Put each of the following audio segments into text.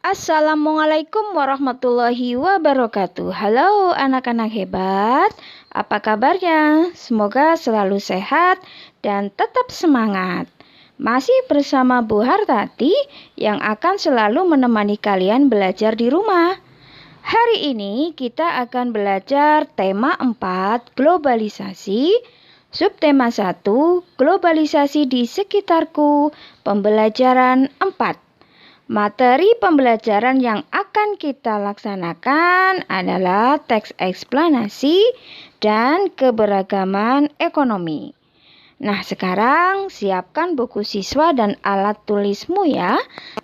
Assalamualaikum warahmatullahi wabarakatuh. Halo anak-anak hebat, apa kabarnya? Semoga selalu sehat dan tetap semangat. Masih bersama Bu Hartati yang akan selalu menemani kalian belajar di rumah. Hari ini kita akan belajar tema 4, globalisasi, subtema 1, globalisasi di sekitarku, pembelajaran 4. Materi pembelajaran yang akan kita laksanakan adalah teks eksplanasi dan keberagaman ekonomi. Nah, sekarang siapkan buku siswa dan alat tulismu ya.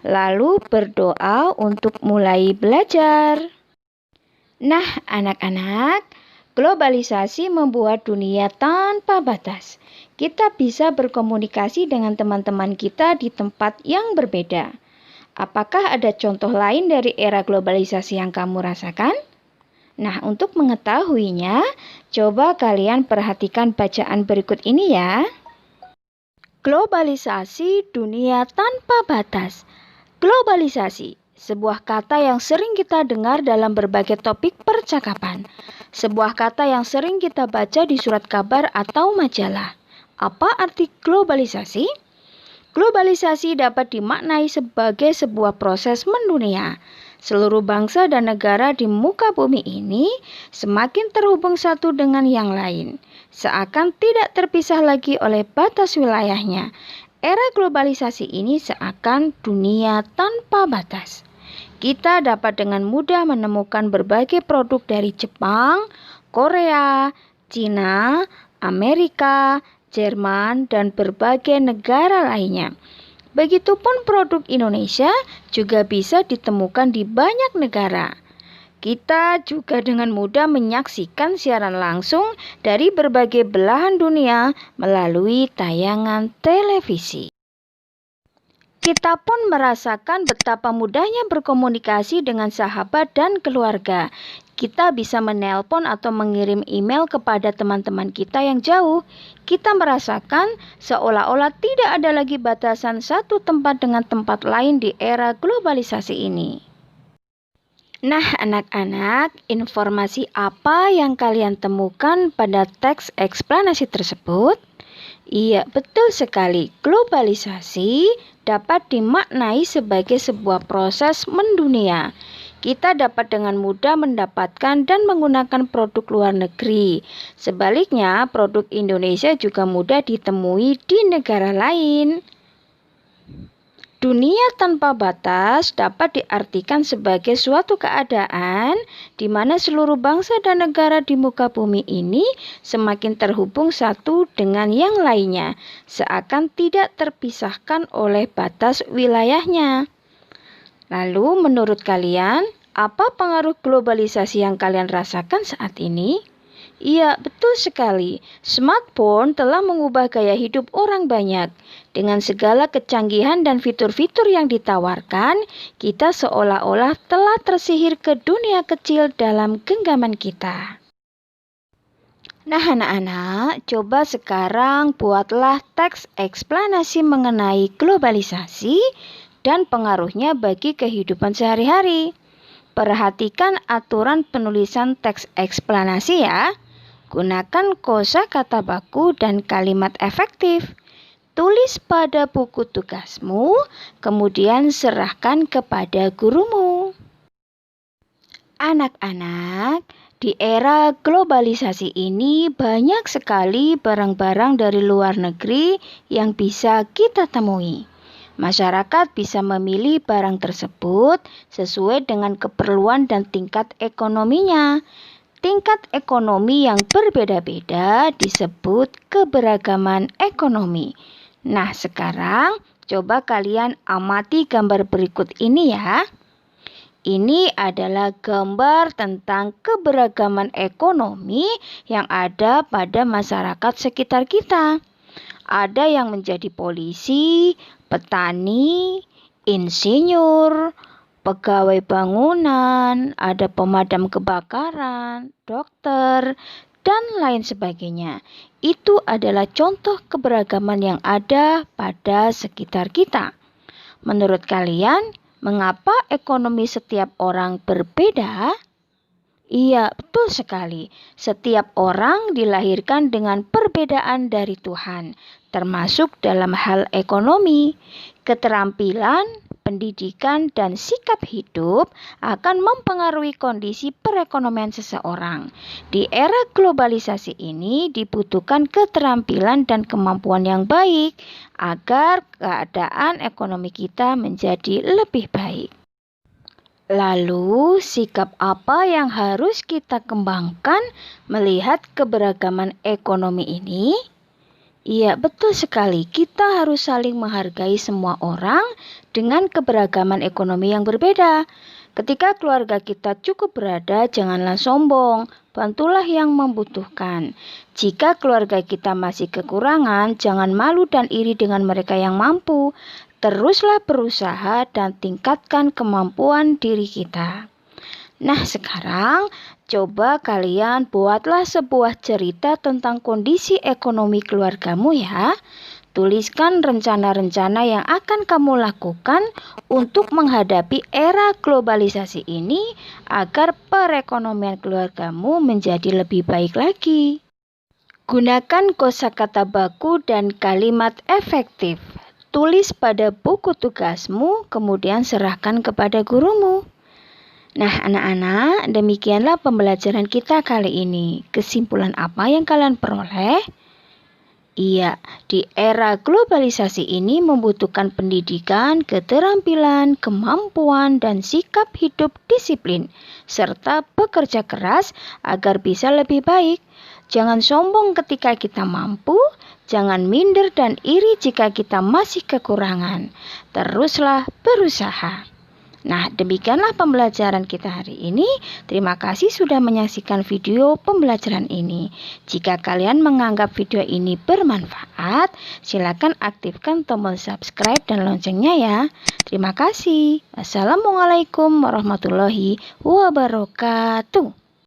Lalu berdoa untuk mulai belajar. Nah, anak-anak, globalisasi membuat dunia tanpa batas. Kita bisa berkomunikasi dengan teman-teman kita di tempat yang berbeda. Apakah ada contoh lain dari era globalisasi yang kamu rasakan? Nah, untuk mengetahuinya, coba kalian perhatikan bacaan berikut ini ya. Globalisasi dunia tanpa batas. Globalisasi, sebuah kata yang sering kita dengar dalam berbagai topik percakapan. Sebuah kata yang sering kita baca di surat kabar atau majalah. Apa arti globalisasi? Globalisasi dapat dimaknai sebagai sebuah proses mendunia. Seluruh bangsa dan negara di muka bumi ini semakin terhubung satu dengan yang lain, seakan tidak terpisah lagi oleh batas wilayahnya. Era globalisasi ini seakan dunia tanpa batas. Kita dapat dengan mudah menemukan berbagai produk dari Jepang, Korea, Cina, Amerika, Jerman, dan berbagai negara lainnya. Begitupun produk Indonesia juga bisa ditemukan di banyak negara. Kita juga dengan mudah menyaksikan siaran langsung dari berbagai belahan dunia melalui tayangan televisi. Kita pun merasakan betapa mudahnya berkomunikasi dengan sahabat dan keluarga. Kita bisa menelpon atau mengirim email kepada teman-teman kita yang jauh. Kita merasakan seolah-olah tidak ada lagi batasan satu tempat dengan tempat lain di era globalisasi ini. Nah, anak-anak, informasi apa yang kalian temukan pada teks eksplanasi tersebut? Iya, betul sekali. Globalisasi dapat dimaknai sebagai sebuah proses mendunia. Kita dapat dengan mudah mendapatkan dan menggunakan produk luar negeri. Sebaliknya, produk Indonesia juga mudah ditemui di negara lain. Dunia tanpa batas dapat diartikan sebagai suatu keadaan di mana seluruh bangsa dan negara di muka bumi ini semakin terhubung satu dengan yang lainnya, seakan tidak terpisahkan oleh batas wilayahnya. Lalu, menurut kalian, apa pengaruh globalisasi yang kalian rasakan saat ini? Iya, betul sekali. Smartphone telah mengubah gaya hidup orang banyak. Dengan segala kecanggihan dan fitur-fitur yang ditawarkan, kita seolah-olah telah tersihir ke dunia kecil dalam genggaman kita. Nah, anak-anak, coba sekarang buatlah teks eksplanasi mengenai globalisasi dan pengaruhnya bagi kehidupan sehari-hari. Perhatikan aturan penulisan teks eksplanasi ya. Gunakan kosakata baku dan kalimat efektif. Tulis pada buku tugasmu, kemudian serahkan kepada gurumu. Anak-anak, di era globalisasi ini banyak sekali barang-barang dari luar negeri yang bisa kita temui. Masyarakat bisa memilih barang tersebut sesuai dengan keperluan dan tingkat ekonominya. Tingkat ekonomi yang berbeda-beda disebut keberagaman ekonomi. Nah, sekarang coba kalian amati gambar berikut ini ya. Ini adalah gambar tentang keberagaman ekonomi yang ada pada masyarakat sekitar kita. Ada yang menjadi polisi, petani, insinyur, pegawai bangunan, ada pemadam kebakaran, dokter, dan lain sebagainya. Itu adalah contoh keberagaman yang ada pada sekitar kita. Menurut kalian, Mengapa ekonomi setiap orang berbeda? Iya, betul sekali. Setiap orang dilahirkan dengan perbedaan dari Tuhan, termasuk dalam hal ekonomi. Keterampilan, pendidikan, dan sikap hidup akan mempengaruhi kondisi perekonomian seseorang. Di era globalisasi ini dibutuhkan keterampilan dan kemampuan yang baik agar keadaan ekonomi kita menjadi lebih baik. Lalu, sikap apa yang harus kita kembangkan melihat keberagaman ekonomi ini? Iya, betul sekali. Kita harus saling menghargai semua orang dengan keberagaman ekonomi yang berbeda. Ketika keluarga kita cukup berada, janganlah sombong. Bantulah yang membutuhkan. Jika keluarga kita masih kekurangan, jangan malu dan iri dengan mereka yang mampu. Teruslah berusaha dan tingkatkan kemampuan diri kita. Nah, sekarang coba kalian buatlah sebuah cerita tentang kondisi ekonomi keluargamu ya. Tuliskan rencana-rencana yang akan kamu lakukan untuk menghadapi era globalisasi ini agar perekonomian keluargamu menjadi lebih baik lagi. Gunakan kosakata baku dan kalimat efektif. Tulis pada buku tugasmu, kemudian serahkan kepada gurumu. Nah, anak-anak, demikianlah pembelajaran kita kali ini. Kesimpulan apa yang kalian peroleh? Iya, di era globalisasi ini membutuhkan pendidikan, keterampilan, kemampuan, dan sikap hidup disiplin, serta bekerja keras agar bisa lebih baik. Jangan sombong ketika kita mampu, jangan minder dan iri jika kita masih kekurangan. Teruslah berusaha. Nah, demikianlah pembelajaran kita hari ini. Terima kasih sudah menyaksikan video pembelajaran ini. Jika kalian menganggap video ini bermanfaat, silakan aktifkan tombol subscribe dan loncengnya ya. Terima kasih. Wassalamualaikum warahmatullahi wabarakatuh.